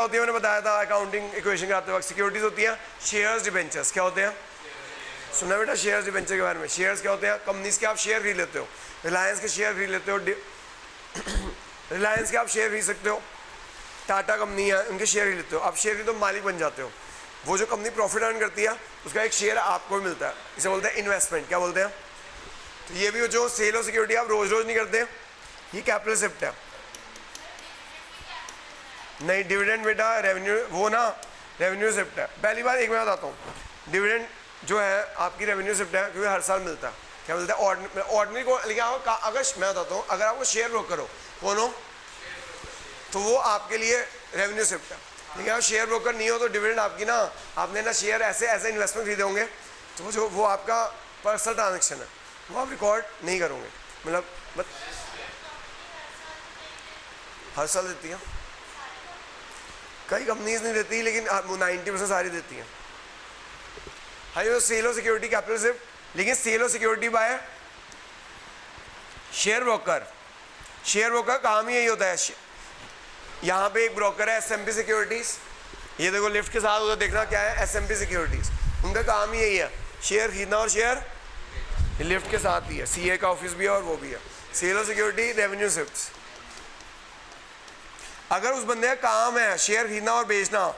होती है, मैंने बताया था अकाउंटिंग इक्वेशन कराते वक्त, सिक्योरिटीज होती है शेयर्स डिबेंचर्स। क्या होते हैं? सुना बेटा शेयर्स डिबेंचर के बारे में। शेयर्स क्या होते हैं? कंपनीज के आप शेयर खरीद लेते हो, रिलायंस के शेयर खरीद लेते हो, रिलायंस के आप शेयर खरीद सकते हो, टाटा कंपनी है उनके शेयर खरीद लेते हो, आप शेयर खरीदो मालिक बन जाते हो। वो जो कंपनी प्रॉफिट अर्न करती है उसका एक शेयर आपको भी मिलता है, इसे बोलते हैं इन्वेस्टमेंट। क्या बोलते हैं? तो ये भी जो सेल और सिक्योरिटी आप रोज रोज नहीं करते, ये कैपिटल शिफ्ट है। नहीं डिविडेंड बेटा रेवेन्यू, वो ना रेवेन्यू शिफ्ट है। पहली बार एक मैं बताता हूँ, डिविडेंड जो है आपकी रेवेन्यू शिफ्ट है क्योंकि हर साल मिलता है। क्या मिलता है? ऑर्डिनरी को। लेकिन आपको अगर मैं बताता हूँ, अगर आपको शेयर ब्रोकर हो, कौन हो, तो वो आपके लिए रेवेन्यू शिफ्ट है। लेकिन आप शेयर ब्रोकर नहीं हो तो डिविडेंड आपकी ना, आपने ना शेयर ऐसे ऐसे इन्वेस्टमेंट खरीदे होंगे तो जो वो आपका पर्सनल ट्रांजेक्शन है वो आप रिकॉर्ड नहीं करोगे। मतलब हर साल देती है, कई कंपनीज नहीं देती लेकिन 90% सारी देती हैं। हाई सेल और सिक्योरिटी कैपिटल शिफ्ट। लेकिन सेल और security bye share broker, share broker काम ही यही होता है। यहाँ पे एक ब्रोकर है एसएमपी सिक्योरिटीज, ये देखो लिफ्ट के साथ उधर देखना क्या है, एसएमपी सिक्योरिटीज। उनका काम ही यही है, शेयर खरीदना और शेयर लिफ्ट के साथ ही है। सीए का ऑफिस भी है और वो भी है। सेल और सिक्योरिटी रेवेन्यू शिफ्ट। अगर उस बंदे का काम है शेयर खरीदना और बेचना,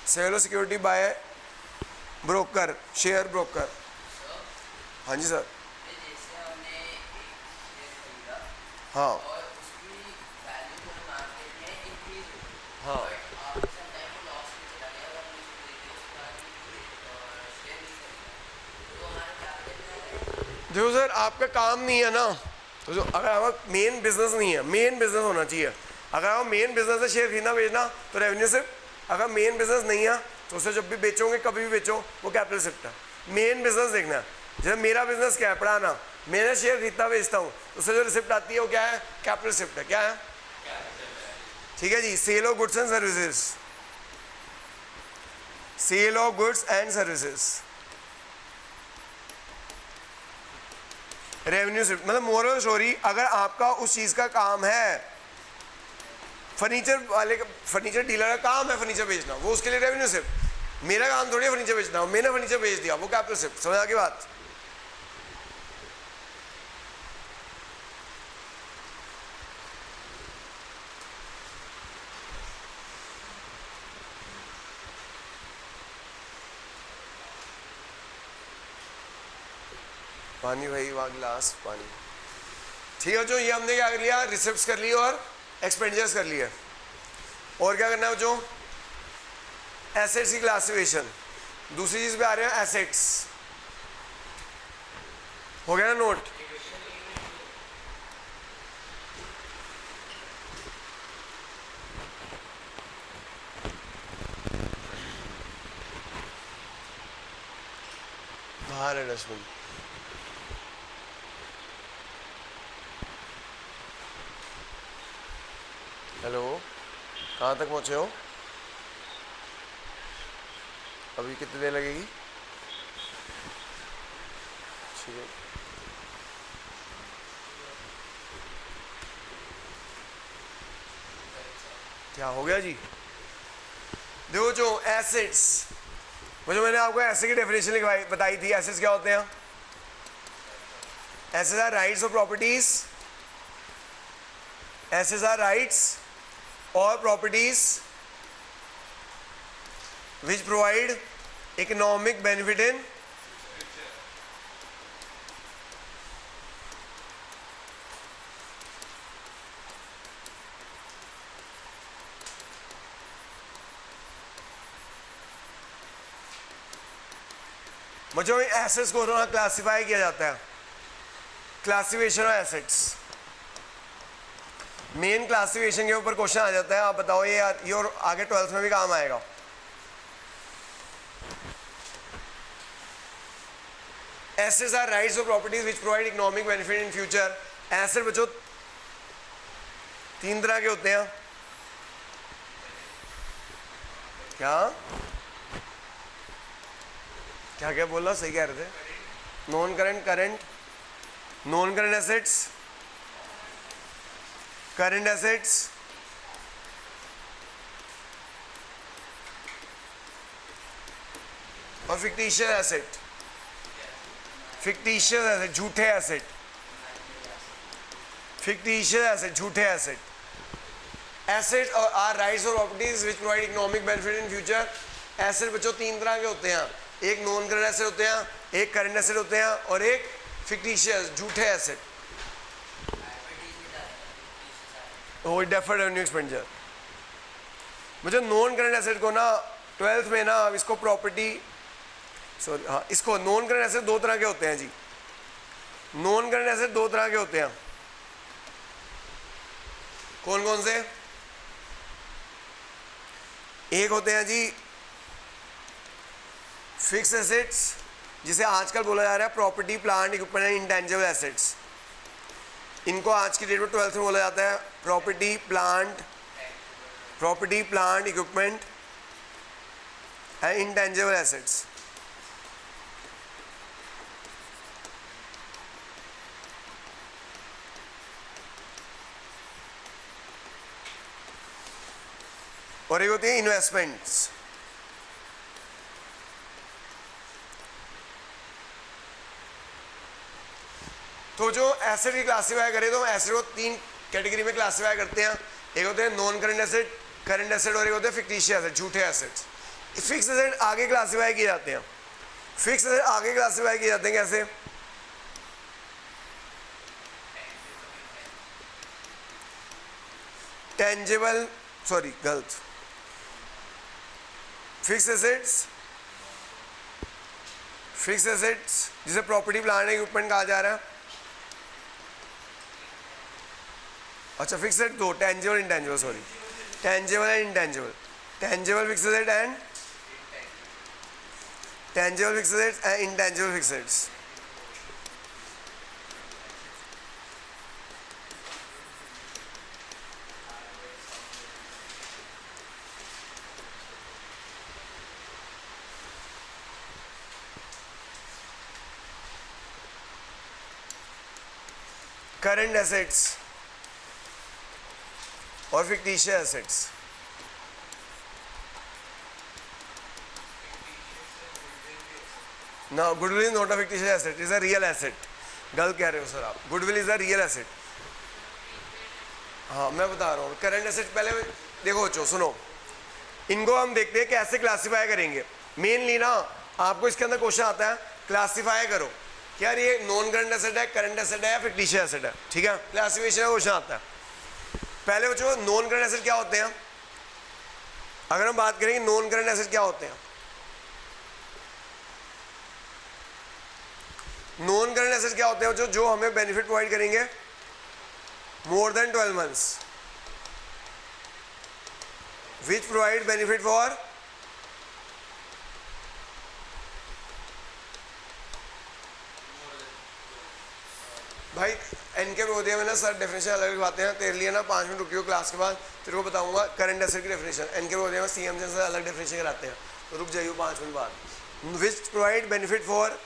सेल और security bye broker, share broker. हाँ जी सर। हाँ हाँ देखो सर, आपका काम नहीं है ना, तो जो अगर आपका मेन बिजनेस नहीं है, मेन बिजनेस होना चाहिए। अगर आपका मेन बिजनेस है शेयर खरीदना बेचना तो रेवेन्यू शिफ्ट। अगर मेन बिजनेस नहीं है तो उसे जब भी बेचोगे कभी भी बेचो वो कैपिटल शिफ्ट है। मेन बिजनेस देखना है। जैसे मेरा बिजनेस क्या है, पढ़ाना, मैंने शेयर खरीदता बेचता हूँ, उससे जो रिसिप्ट आती है वो क्या है? कैपिटल शिफ्ट है। क्या है? ठीक है जी। Sale of goods and services, sale of goods and services revenue shift. मतलब मोरल स्टोरी, अगर आपका उस चीज का काम है, फर्नीचर वाले का, फर्नीचर डीलर का काम है फर्नीचर बेचना, वो उसके लिए रेवेन्यू शिफ्ट। मेरा काम थोड़ी है फर्नीचर बेचना, मैंने फर्नीचर बेच दिया, वो कैपिटल शिफ्ट। समझ आ गई बात? पानी भाई, वहाँ गिलास पानी। ठीक है, जो ये हमने क्या कर लिया, रिसिप्ट्स कर ली और एक्सपेंडिचर्स कर लिया। और क्या करना है जो एसेट्स की क्लासिफिकेशन। दूसरी चीज पे आ रहे हैं एसेट्स। हो गया ना नोट? बाहर है डस्टबिन। हेलो, कहाँ तक पहुँचे हो? अभी कितनी देर लगेगी? ठीक है। क्या हो गया जी? देखो जो एसेट्स, वो जो मैंने आपको एसेट की डेफिनेशन लिखवाई बताई थी, एसेट्स क्या होते हैं? एसेट्स आर राइट्स और properties, assets are rights or properties which provide economic benefit in बच्चों में एसेट्स को क्लासिफाई किया जाता है। Classification of assets, main classification के ऊपर क्वेश्चन आ जाता है। आप बताओ ये और आगे 12th में भी काम आएगा। एसेट्स आर राइट्स और properties which provide economic benefit in future. Asset बच्चों 3 तरह के होते हैं। क्या क्या क्या बोला? सही कह रहे थे। Non current, current, non current assets, current assets, और फिक्टिशियस एसेट, फिक्टिशियस एसेट झूठे एसेट, फिक्टिशियस एसेट झूठे एसेट। एसेट आर राइट्स और properties which provide economic benefit in future. Asset बच्चों तीन तरह के होते हैं, एक नॉन करंट एसेट होते हैं, एक करंट एसेट होते हैं और एक फिक्टिशियस झूठे एसेट। वो डेफर्ड रेवेन्यू एक्सपेंडिचर। मुझे नॉन करंट एसेट को ना 12th में ना इसको प्रॉपर्टी सॉरी हाँ इसको नॉन करंट एसेट दो तरह के होते हैं जी। नॉन करंट एसेट दो तरह के होते हैं, कौन कौन से? एक होते हैं जी फिक्स एसेट्स, जिसे आजकल बोला जा रहा है property plant equipment and intangible assets. इनको आज की डेट में 12th में बोला जाता है property plant equipment and intangible assets. और एक होती है इन्वेस्टमेंट्स। तो जो एसेट की क्लासीफाई करें तो एसेट को तीन कैटेगरी में क्लासीफाई करते हैं, एक होते हैं non current asset, current asset और एक होते हैं फिक्टिशियस एसेट झूठे एसेट्स। फिक्स एसेट आगे क्लासीफाई किए जाते हैं, फिक्स एसेट आगे क्लासीफाई किए जाते हैं कैसे? टेंजिबल सॉरी गलत, फिक्स एसेट्स जिसे प्रॉपर्टी प्लांट इक्विपमेंट कहा जा रहा है। अच्छा फिक्स एसेट दो, tangible intangible sorry, tangible and intangible, tangible fixed asset and tangible fixed assets and intangible fix assets. Current assets और फिक्टिशियस एसेट्स। ना goodwill is not a fictitious asset, is a real asset. गलत कह रहे हो sir आप, goodwill is a real asset. हाँ मैं बता रहा हूँ करंट एसेट। पहले देखो बच्चों सुनो, इनको हम देखते हैं कैसे क्लासीफाई करेंगे। मेनली ना आपको इसके अंदर क्वेश्चन आता है क्लासीफाई करो कि यार ये नॉन करंट एसेट है, करंट एसेट है या फिक्टिशियस एसेट है, ठीक है। क्लासिफिकेशन का क्वेश्चन आता है। पहले बच्चों नॉन करंट एसेट क्या होते हैं? अगर हम बात करेंगे नॉन करंट एसेट क्या होते हैं, नॉन करंट एसेट क्या होते हैं जो हमें बेनिफिट प्रोवाइड करेंगे more than 12 months, which provide benefit for भाई एनके प्रोदिया में ना सर डेफिनेशन अलग लिखवाते हैं तेरे लिए ना 5 मिनट रुकियो क्लास के बाद तेरे को बताऊंगा करंट एसेट की डेफिनेशन। एनके प्रोदिया में सीएम से अलग डेफिनेशन कराते हैं, तो रुक जाइए 5 मिनट बाद। विच प्रोवाइड बेनिफिट फॉर,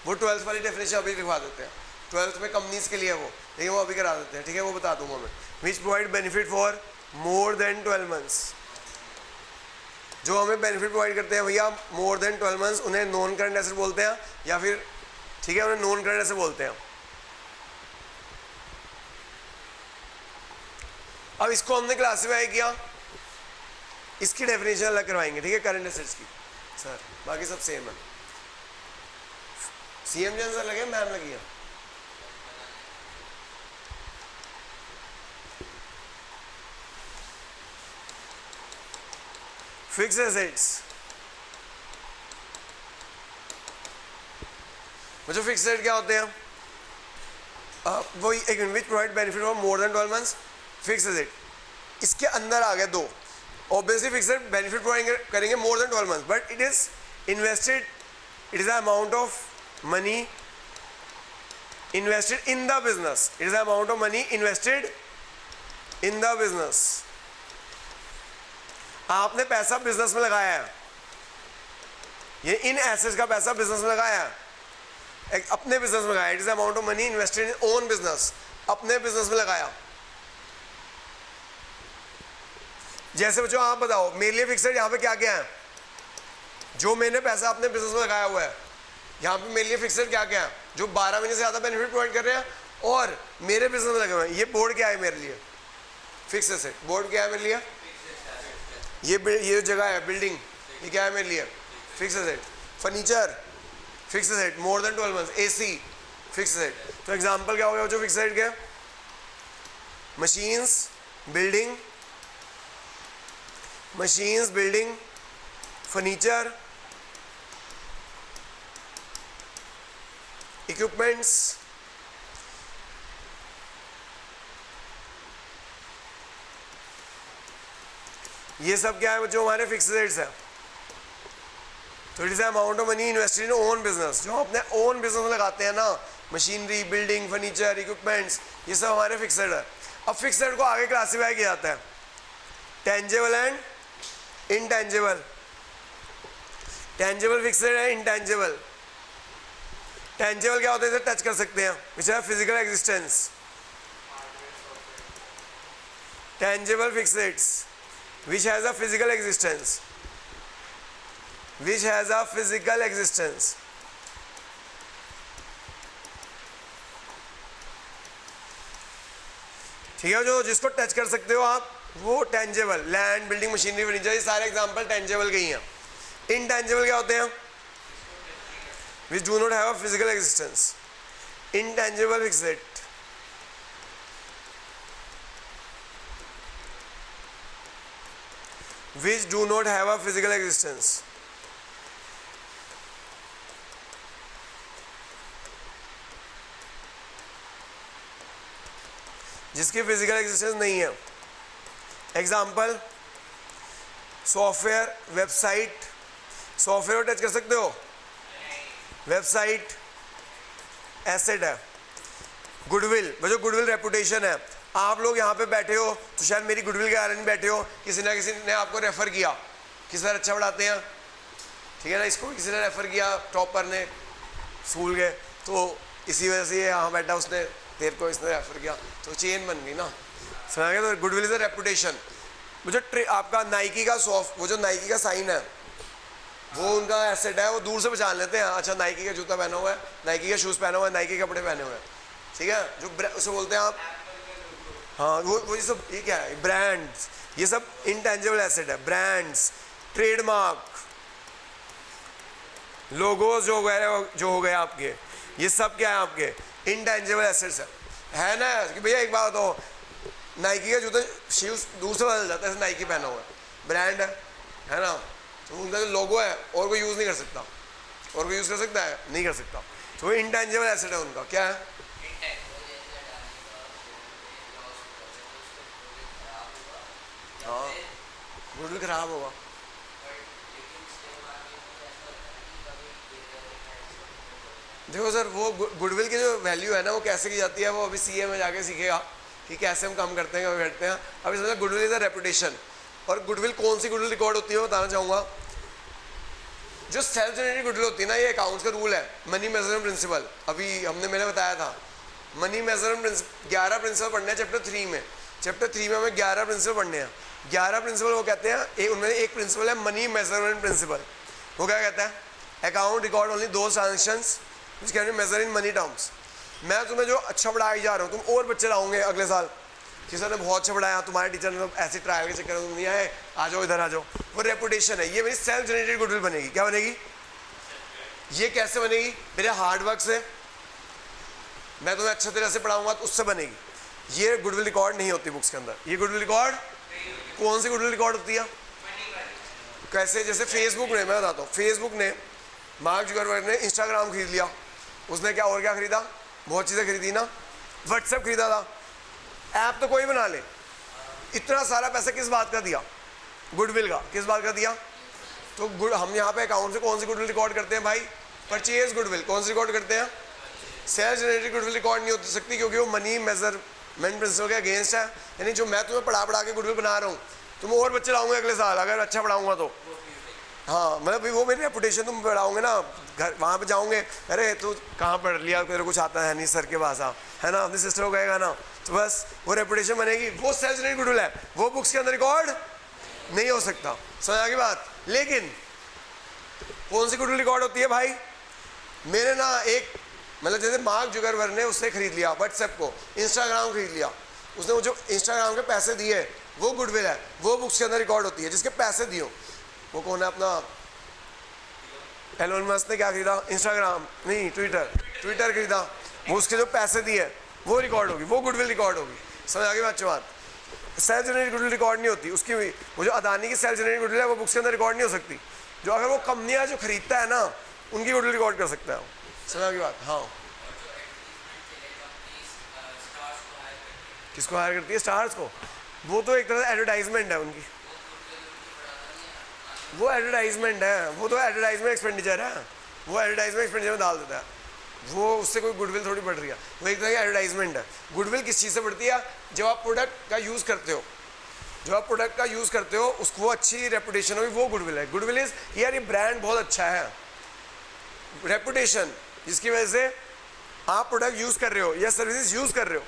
वो 12th वाली डेफिनेशन अभी लिखवा देते हैं, 12th में कंपनीज के लिए वो, लेकिन वो अभी करा देते हैं, ठीक है वो बता दूंगा मैं। विच provide benefit for more than 12 months, जो हमें बेनिफिट प्रोवाइड करते हैं भैया मोर देन 12 मंथ्स, उन्हें नॉन करंट एसेट बोलते हैं या फिर ठीक है उन्हें नॉन करंट एसेट बोलते हैं। अब इसको हमने क्लासिफाई किया, इसकी डेफिनेशन अलग करवाएंगे, ठीक है करंट एसेट्स की सर, बाकी सब सेम है। सीएम जन सर लगे मैम लगी है, फिक्स एसेट्स मुझे फिक्स एसेट क्या होते हैं? वही एक which provide benefit for more than 12 months, fix asset. इसके अंदर आ गया दो, obviously fix asset benefit provide करेंगे more than 12 months, but it is invested, it is the amount of money invested in the business, it is the amount of money invested in the business. आपने पैसा business में लगाया है, ये इन assets का पैसा business में लगाया है, एक अपने बिजनेस में लगाया, it is the amount of money invested in own business, अपने बिजनेस में लगाया। जैसे बच्चों आप बताओ मेरे लिए फिक्स एसेट यहाँ पे क्या क्या है? जो मैंने पैसा अपने बिजनेस में लगाया हुआ है, यहाँ पे मेरे लिए फिक्सड क्या क्या है जो 12 महीने से ज़्यादा बेनिफिट प्रोवाइड कर रहे हैं और मेरे बिजनेस में लगे हुए हैं। ये बोर्ड क्या है मेरे लिए, फिक्स एसेट। बोर्ड क्या है मेरे लिए, ये जगह है बिल्डिंग, ये क्या है मेरे लिए, fix asset. Furniture fix asset, मोर than 12 months. AC fix asset. तो एग्जांपल क्या हो गया जो फिक्स एसेट के, machines building, machines building, furniture, equipments, ये सब क्या है जो हमारे फिक्स रेट्स है। तो it is amount of money invested in own business, जो हम अपने ओन बिजनेस में लगाते हैं ना, मशीनरी, बिल्डिंग, फर्नीचर, इक्विपमेंट्स, ये सब हमारे फिक्सड है। अब फिक्सड को आगे क्लासीफाई किया जाता है, tangible and intangible. Tangible fixed है, इनटेंजेबल। टेंजेबल क्या होता है, इसे टच कर सकते हैं, विच है physical existence. Tangible fixed which has a physical existence, which has a physical existence। ठीक है, जो जिसको टच कर सकते हो आप वो tangible, land, building, machinery, furniture, ये सारे एग्जांपल टेंजेबल के ही हैं। इनटेंजेबल क्या होते हैं, which do not have a physical existence। intangible fixed, which do not have a physical existence। जिसकी फिजिकल एग्जिस्टेंस नहीं है। Example, software, website. सॉफ्टवेयर को टच कर सकते हो, वेबसाइट एसेट है। गुडविल, जो गुडविल रेपुटेशन है, आप लोग यहाँ पे बैठे हो तो शायद मेरी गुडविल के कारण बैठे हो, किसी ना किसी ने आपको रेफ़र किया, किसी तरह अच्छा पढ़ाते हैं, ठीक है ना, इसको किसी ने रेफ़र किया, टॉपर ने स्कूल गए, तो इसी वजह से यहाँ बैठा, उसने तेरे को इसने रेफ़र किया, तो चेन बन गई ना, समझ गया। तो गुडविल इज़ अ रेपुटेशन। वो जो आपका नाइकी का वो जो नाइकी का साइन है, वो उनका एसेट है, वो दूर से पहचान लेते हैं, अच्छा नाइकी का जूता पहना हुआ है, नाइकी के शूज़ पहना हुआ है, नाइकी के कपड़े पहने हुए हैं, ठीक है, जो उसे बोलते हैं आप, हाँ, वो ये सब, ये क्या है, ब्रांड्स, ये सब इनटेंजिबल एसेट है। ब्रांड्स, ट्रेडमार्क, लोगोस जो हो गए आपके, ये सब क्या है आपके इनटेंजिबल एसेट्स है ना। कि भैया एक बात हो, नाइकी का जूता शूज दूर से बदल जाता है, नाइकी पहना हुआ है, ब्रांड है ना, तो उनका जो लोगो है और कोई यूज़ नहीं कर सकता, और कोई यूज़ कर सकता है, नहीं कर सकता, तो वो इनटेंजिबल एसेट है उनका। क्या है, हाँ, गुडविल खराब होगा। देखो सर, वो गुडविल की जो वैल्यू है ना, वो कैसे की जाती है, वो अभी सीए में जाके सीखेगा कि कैसे हम काम करते हैं, कैसे बैठते हैं। अभी समझा, गुडविल इज अ रेपुटेशन। और गुडविल कौन सी गुडविल रिकॉर्ड होती है मैं बताना चाहूँगा। जो सेल्फ जनरेटेड गुडविल होती है ना, ये अकाउंट्स का रूल है, मनी मेजरमेंट प्रिंसिपल। अभी मैंने बताया था मनी मेजरमेंट 11 प्रिंसिपल पढ़ने हैं चैप्टर 3 में। चैप्टर 3 में हमें 11 प्रिंसिपल पढ़ने हैं। 11 प्रिंसिपल वो कहते हैं, उनमें एक प्रिंसिपल है मनी मेजरमेंट प्रिंसिपल। वो क्या कहता है, account record only those transactions which can be measure in money terms. मैं तुम्हें जो अच्छा पढ़ाई जा रहा हूँ, तुम और बच्चे लाओगे अगले साल, किसी ने बहुत अच्छा पढ़ाया, तुम्हारे टीचर ने ऐसे ट्रायल के चक्कर में तुम नहीं आए, आ जाओ इधर आ जाओ, वो रेपुटेशन है। ये मेरी सेल्फ जनरेटेड गुडविल बनेगी। क्या बनेगी, ये कैसे बनेगी, मेरे हार्डवर्क से, मैं तुम्हें अच्छे तरह से पढ़ाऊंगा तो उससे बनेगी। ये गुडविल रिकॉर्ड नहीं होती बुक्स के अंदर। ये गुडविल रिकॉर्ड कौन सी गुडविल रिकॉर्ड होती है, कैसे, जैसे फेसबुक ने, मैं बताता हूँ, फेसबुक ने, मार्क जुकरबर्ग ने इंस्टाग्राम खरीद लिया, उसने क्या और क्या खरीदा, बहुत चीज़ें खरीदी ना, व्हाट्सएप खरीदा था, ऐप तो कोई बना ले, इतना सारा पैसा किस बात का दिया, गुडविल का, किस बात का दिया। तो हम यहाँ पे अकाउंट से कौन सी गुडविल रिकॉर्ड करते हैं भाई, परचेज गुडविल। कौन सी रिकॉर्ड करते हैं, सेल्फ जनरेटेड गुडविल रिकॉर्ड नहीं हो सकती, क्योंकि वो मनी मेजरमेंट प्रिंसिपल के अगेंस्ट है। यानी जो मैं तुम्हें पढ़ा के गुडविल बना रहा हूँ, तुम और बच्चे लाऊंगे अगले साल अगर अच्छा पढ़ाऊंगा तो, हाँ, मतलब वो मेरी रेपुटेशन तुम बढ़ाओगे ना, घर वहाँ पे जाओगे, अरे तू कहाँ पढ़ लिया, तेरे कुछ आता है नहीं, सर के पास आ, है ना, अपनी सिस्टर को कहेगा ना, तो बस वो रेपुटेशन बनेगी। वो सेल्फ जनरेटेड गुडविल है, वो बुक्स के अंदर रिकॉर्ड नहीं हो सकता। समझ आ गई बात। लेकिन कौन सी गुडविल रिकॉर्ड होती है भाई? मेरे ना एक मतलब जैसे मार्क जुकरबर्ग ने उससे खरीद लिया व्हाट्सएप को, इंस्टाग्राम खरीद लिया, उसने वो जो इंस्टाग्राम के पैसे दिए वो गुडविल है, वो बुक्स के अंदर रिकॉर्ड होती है जिसके पैसे दिए। वो कौन है अपना एलोन मस्क ने क्या खरीदा? इंस्टाग्राम नहीं, ट्विटर खरीदा, वो उसके जो पैसे दिए वो रिकॉर्ड होगी, वो गुडविल रिकॉर्ड होगी। समझ आ गई बात? सेल्फ जनरेटेड गुडविल रिकॉर्ड नहीं होती उसकी। वो जो अदानी की सेल्फ जनरेटेड गुडविल है वो बुक्स के अंदर रिकॉर्ड नहीं हो सकती। जो अगर वो कंपनियां जो खरीदता है ना उनकी गुडविल रिकॉर्ड कर सकता है। समझ आ गई बात? हाँ। किसको हायर करती है? स्टार्स को। वो तो एक तरह से एडवर्टाइजमेंट है उनकी, वो एडवर्टाइजमेंट है, वो तो एडवर्टाइजमेंट एक्सपेंडिचर है, वो एडवर्टाइजमेंट एक्सपेंडिचर में डाल देता है, वो उससे कोई गुडविल थोड़ी बढ़ रही है, वो एक तरह की एडवर्टाइजमेंट है। गुडविल किस चीज़ से बढ़ती है? जब आप प्रोडक्ट का यूज़ करते हो, जो आप प्रोडक्ट का यूज़ करते हो उसको अच्छी रेपुटेशन होगी, वो गुडविल है। गुडविल इज यार ये ब्रांड बहुत अच्छा है, रेपुटेशन जिसकी वजह से आप प्रोडक्ट यूज़ कर रहे हो या सर्विसेज यूज़ कर रहे हो,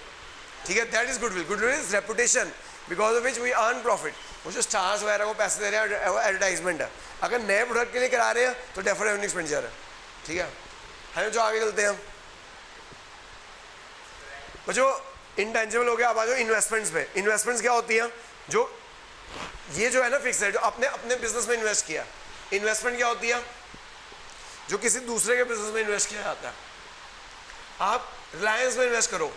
ठीक है, that is goodwill. Goodwill is reputation because of which we earn profit. वो जो स्टार्स वगैरह को पैसे दे रहे हैं वो एडवर्टाइजमेंट है। अगर नए प्रोडक्ट के लिए करा रहे हैं तो डेफर रेवेन्यू एक्सपेंडिचर है, ठीक है। हम जो आगे चलते हैं वो जो इंटेंजिबल हो गया। अब आ जाओ इन्वेस्टमेंट्स पे। इन्वेस्टमेंट्स क्या होती हैं? जो ये जो है ना फिक्स है, जो आपने अपने बिजनेस में इन्वेस्ट किया। इन्वेस्टमेंट क्या होती है? जो किसी दूसरे के बिजनेस में इन्वेस्ट किया जाता है। आप रिलायंस में इन्वेस्ट करो,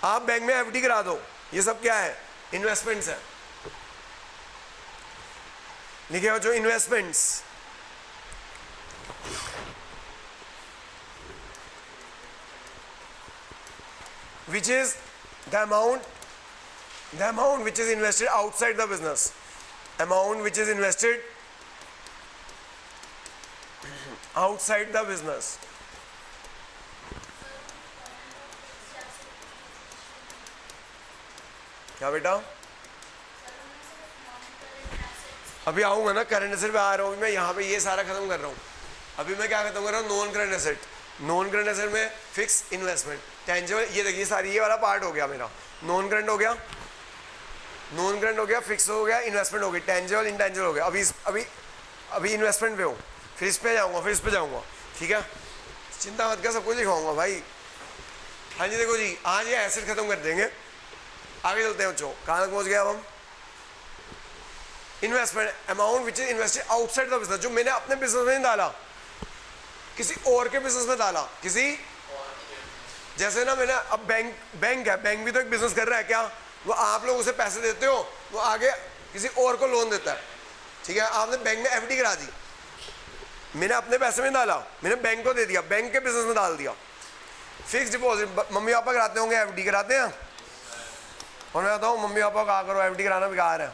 आप बैंक में एफडी करा दो, ये सब क्या है? इन्वेस्टमेंट्स है। लिखे हो जो investments, which is the amount which is invested outside the business, amount which is invested outside the business। क्या बेटा? अभी आऊंगा ना करंट एसेट पे आ रहा हूँ मैं, यहाँ पे ये सारा खत्म कर रहा हूँ। अभी मैं क्या खत्म कर रहा हूँ? Non current asset. Non current asset में फिक्स इन्वेस्टमेंट, टेंजिबल, ये देखिए सारी ये वाला पार्ट हो गया मेरा। नॉन करंट हो गया, नॉन करंट हो गया, फिक्स हो गया, इन्वेस्टमेंट हो गई, टेंजिबल इंटेंजिबल हो गया। अभी इन्वेस्टमेंट पे हूँ, फिर इस पे जाऊँगा, फिर इस पे जाऊँगा, ठीक है। चिंता मत कर, सब कुछ दिखाऊंगा भाई। हाँ जी देखो जी, आज ये एसेट खत्म कर देंगे, आगे चलते हैं बच्चों। कहाँ तक पहुँच गया अब हम? Investment, amount which is invested outside the business, जो मैंने अपने बिजनेस में नहीं डाला, किसी और के बिजनेस में डाला। किसी जैसे ना मैंने अब बैंक है, बैंक भी तो एक बिजनेस कर रहा है क्या? वो आप लोग उसे पैसे देते हो, वो आगे किसी और को लोन देता है, ठीक है। आपने बैंक में एफडी करा दी, मैंने अपने पैसे में डाला, मैंने बैंक को दे दिया, बैंक के बिजनेस में डाल दिया। फिक्स डिपॉजिट मम्मी पापा कराते होंगे, एफडी कराते हैं। और मैं बताऊँ मम्मी पापा कहा करो एफडी कराना बेकार है।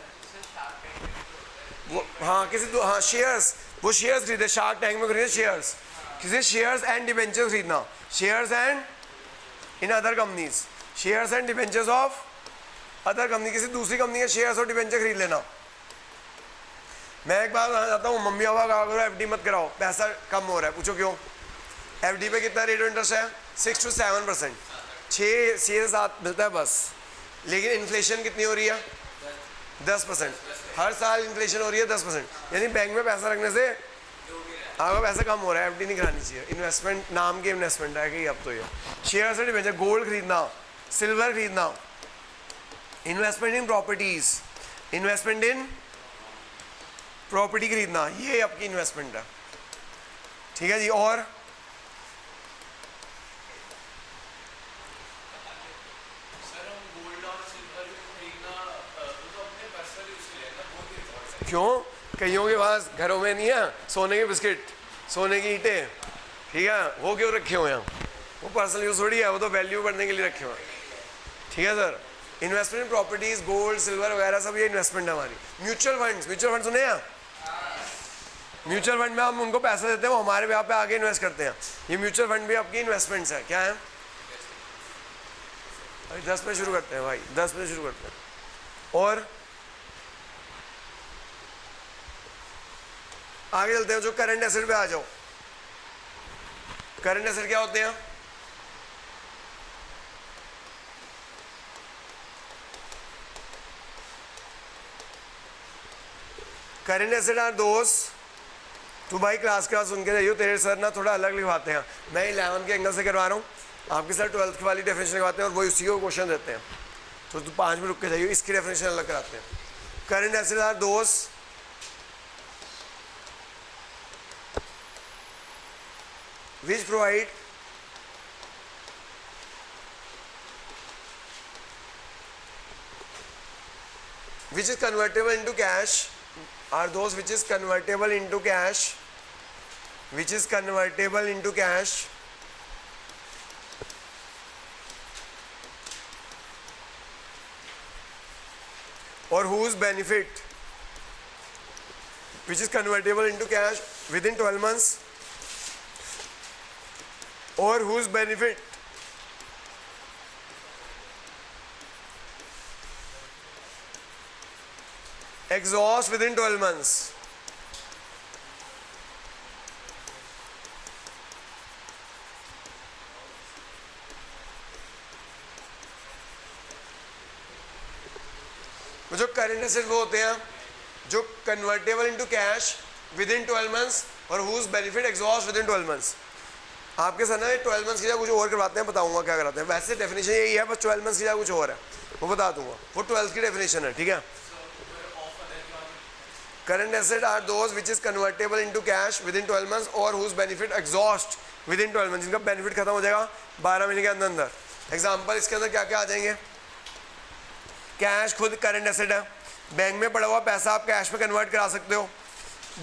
वो हाँ हाँ शेयर्स, वो शेयर्स खरीदे, शार्क टैंक में खरीदे शेयर्स, किसी शेयर्स एंड डिबेंचर्स खरीदना, shares and in other companies, shares and debentures of other company, किसी दूसरी कंपनी के शेयर्स और डिबेंचर खरीद लेना। मैं एक बार जाता हूँ, मम्मी पापा कहा करो एफडी मत कराओ, पैसा कम हो रहा है। पूछो क्यों? एफडी पे कितना रेट ऑफ इंटरेस्ट है? 6 to 7%, 6 से 7 मिलता है बस। लेकिन इन्फ्लेशन कितनी हो रही है? 10%। हर साल इन्फ्लेशन हो रही है 10%। यानी बैंक में पैसा रखने से आपका पैसा कम हो रहा है, एफडी नहीं करानी चाहिए। इन्वेस्टमेंट नाम की इन्वेस्टमेंट है कि अब तो ये शेयर से डिबेंचर, गोल्ड खरीदना, सिल्वर खरीदना, investment in properties, investment in property खरीदना, ये आपकी इन्वेस्टमेंट है, ठीक है जी। और क्यों? कईयों के पास घरों में नहीं है सोने के बिस्किट, सोने की ईंटें, ठीक है, वो क्यों रखे हुए हैं? वो पर्सनल यूज थोड़ी है, वो तो वैल्यू बढ़ने के लिए रखे हुए हैं, ठीक है सर। इन्वेस्टमेंट इन प्रॉपर्टीज, गोल्ड, सिल्वर वगैरह सब ये इन्वेस्टमेंट है हमारी। म्यूचुअल फंड सुने हैं? म्यूचुअल फंड में हम उनको पैसा देते हैं, वो हमारे यहाँ पे आगे इन्वेस्ट करते हैं। ये म्यूचुअल फंड भी आपकी इन्वेस्टमेंट्स है। क्या है? भाई 10 पे शुरू करते हैं भाई, 10 पे शुरू करते हैं। और आगे चलते हैं, जो करंट एसेट पे आ जाओ। करंट एसेट क्या होते हैं? करंट एसेट आर दोस तू भाई क्लास सुन के जाइयो, तेरे सर ना थोड़ा अलग लिखवाते हैं, मैं 11 के एंगल से करवा रहा हूँ, आपके सर 12th की वाली डेफिनेशन करवाते हैं और वही उसी को क्वेश्चन देते हैं, तो तू 5 मिनट रुक के जाइयो, इसकी डेफिनेशन अलग कराते हैं। Current assets are those which provide which is convertible into cash, are those which is convertible into cash, which is convertible into cash, or whose benefit, which is convertible into cash within 12 months, or whose benefit exhaust within 12 months. जो current asset वो होते हैं जो convertible into cash within 12 months और whose benefit exhaust within 12 months. आपके sir ना 12 months की जगह कुछ और करवाते हैं, बताऊंगा क्या कराते हैं। वैसे डेफिनेशन यही है, बस 12 मंथ्स की जगह कुछ और है, वो बता दूंगा, वो 12th की डेफिनेशन है, ठीक है। Current asset are those which is convertible into cash within 12 months और whose benefit exhaust within 12 months, जिनका बेनिफिट खत्म हो जाएगा 12 महीने के अंदर अंदर। एग्जाम्पल इसके अंदर क्या क्या आ जाएंगे? कैश खुद करंट एसेट है, बैंक में पड़ा हुआ पैसा आप कैश में कन्वर्ट करा सकते हो।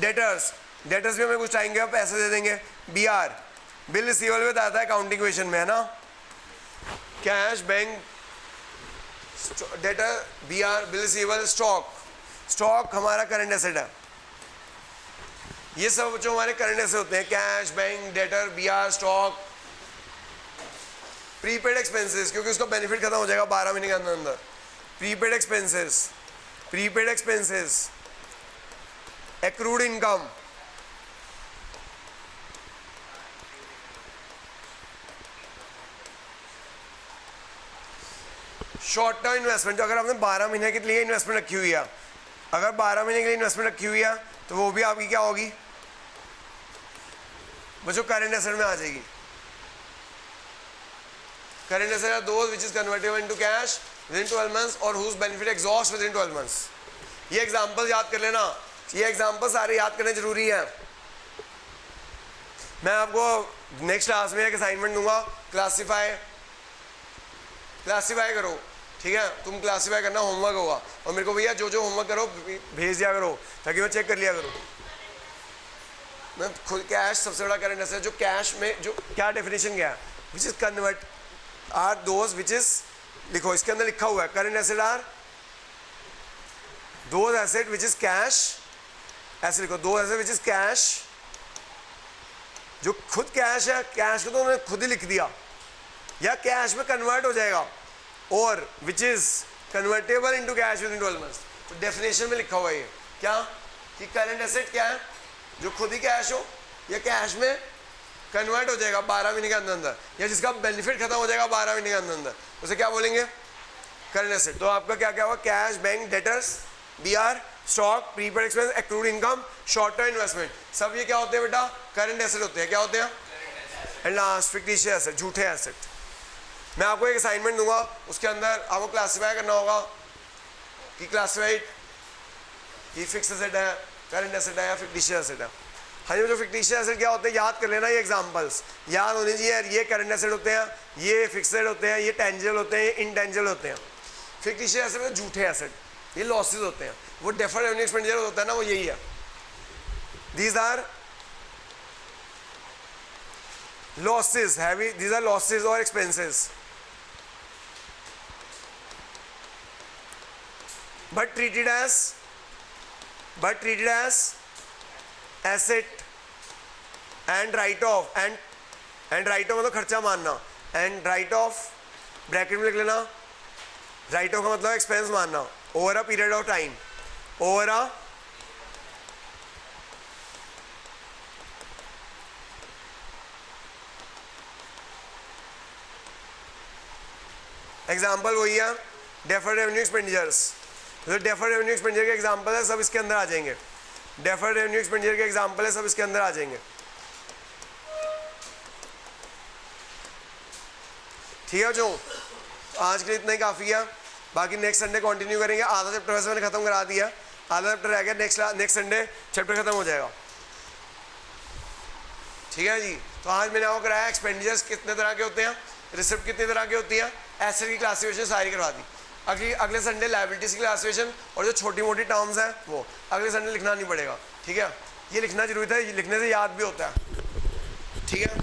डेटर्स, डेटर्स भी हमें कुछ टाइम आप पैसे दे देंगे। बी आर, बिल रिसीवेबल में आता है अकाउंटिंग क्वेश्चन में, है ना। Cash, bank, debtor, B R, bill receivable, stock, stock हमारा करंट एसेट है। ये सब जो हमारे करंट एसेट होते हैं, cash, bank, debtor, B R, stock. Prepaid expenses, क्योंकि उसका बेनिफिट खत्म हो जाएगा 12 महीने के अंदर अंदर। Prepaid expenses, prepaid expenses, accrued income, short term investment, जो अगर आपने 12 महीने के लिए इन्वेस्टमेंट रखी हुई है, अगर 12 महीने के लिए इन्वेस्टमेंट रखी हुई है तो वो भी आपकी क्या होगी, वो जो करंट एसेट में आ जाएगी। Current asset are those which is convertible into cash within 12 months और whose benefit exhaust within 12 months. ये एग्जांपल याद कर लेना, ये एग्जांपल सारे याद करने जरूरी है। मैं आपको नेक्स्ट क्लास में एक असाइनमेंट दूंगा, क्लासीफाई करो, ठीक है। तुम क्लासीफाई करना, होमवर्क होगा, और मेरे को भैया जो जो होमवर्क करो भेज दिया करो ताकि मैं चेक कर लिया करूँ। मैं खुद कैश सबसे बड़ा करंट एसेट, जो कैश में जो क्या डेफिनेशन क्या है, which is convert are those which is, लिखो इसके अंदर लिखा हुआ है, current asset are those asset which is cash, ऐसे लिखो, those asset which is cash, जो खुद कैश है, कैश को तो उन्होंने खुद ही लिख दिया, या कैश में कन्वर्ट हो जाएगा, और विच is convertible into cash within 12 months. तो डेफिनेशन में लिखा हुआ है क्या, कि करंट एसेट क्या है, जो खुद ही कैश हो या कैश में कन्वर्ट हो जाएगा 12 महीने के अंदर अंदर, या जिसका बेनिफिट खत्म हो जाएगा 12 महीने के अंदर अंदर, उसे क्या बोलेंगे, करंट एसेट। तो आपका क्या क्या हुआ, cash, bank, debtors, B R, stock, prepaid expense, accrued income, short term investment, सब ये क्या होते हैं बेटा, करंट एसेट होते हैं। क्या होते हैं? एंड लास्ट फिक्टिशियस एसेट, झूठे एसेट। मैं आपको एक असाइनमेंट दूंगा, उसके अंदर आपको क्लासीफाई करना होगा कि क्लासीफाइड कि फिक्स एसेट है, करंट एसेट है या फिक्टिशियस एसेट है। हाँ, ये जो फिक्टिशियस एसेट क्या होते हैं याद कर लेना, ये एग्जांपल्स याद होने चाहिए। ये करंट एसेट होते हैं, ये फिक्सेड होते हैं, ये टेंजिबल होते हैं, ये इनटेंजिबल होते हैं। फिक्टिशियस एसेट में झूठे एसेट, ये लॉसेज होते हैं, वो डेफर्ड रेवेन्यू एक्सपेंडिचर होता है ना, वो यही है। These are losses, heavy, these are losses or expenses, but treated as asset and write off, and write off मतलब खर्चा मानना, and write off ब्रैकेट में लिख लेना, write off का मतलब एक्सपेंस मानना, over a period of time, over a example वही है डेफर्ड रेवेन्यू एक्सपेंडिचर्स। जो डेफर्ड रेवेन्यू एक्सपेंडिचर के एग्जाम्पल है सब इसके अंदर आ जाएंगे। डेफर्ड रेवेन्यू एक्सपेंडिचर के एग्जाम्पल है, सब इसके अंदर आ जाएंगे। ठीक है जो, आज के लिए इतना ही काफ़ी है, बाकी नेक्स्ट संडे कंटिन्यू करेंगे। आधा चैप्टर वैसे मैंने खत्म करा दिया, आधा चैप्टर रह गया, नेक्स्ट संडे चैप्टर खत्म हो जाएगा। ठीक है जी, तो आज मैंने आपको कराया एक्सपेंडिचर्स कितने तरह के होते हैं, रिसिप्ट कितनी तरह की होती है, एसेट की क्लासिफिकेशन सारी करवा दी। अगले संडे लायबिलिटीज की क्लासिफिकेशन और जो छोटी मोटी टर्म्स हैं वो अगले संडे लिखना नहीं पड़ेगा। ठीक है, ये लिखना जरूरी था, ये लिखने से याद भी होता है। ठीक है,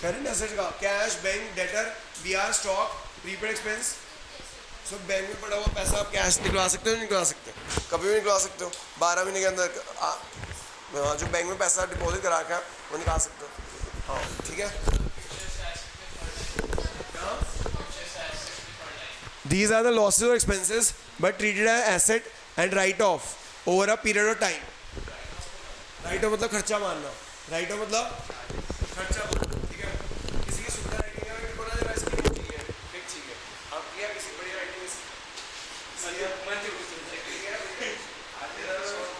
करंट एसेट का cash, bank, debtor, BR, stock, prepaid expense, सब बैंक में पड़ा हुआ पैसा आप कैश निकलवा सकते हो, निकलवा सकते हो, कभी भी निकलवा सकते हो। 12 महीने के अंदर जो बैंक में पैसा डिपॉजिट करा के वो निकाल सकते हो। हाँ ठीक है, These are the losses or expenses but treated as asset and write off over a period of time. Write off मतलब खर्चा मानना, write off मतलब खर्चा मानना। ठीक है, किसी की सुविधा राइटिंग है मेरे को ना जरा इसकी नहीं है, एक चीज है आप किया किसी बड़ी राइटिंग सही है मन से कुछ ठीक है आते रहो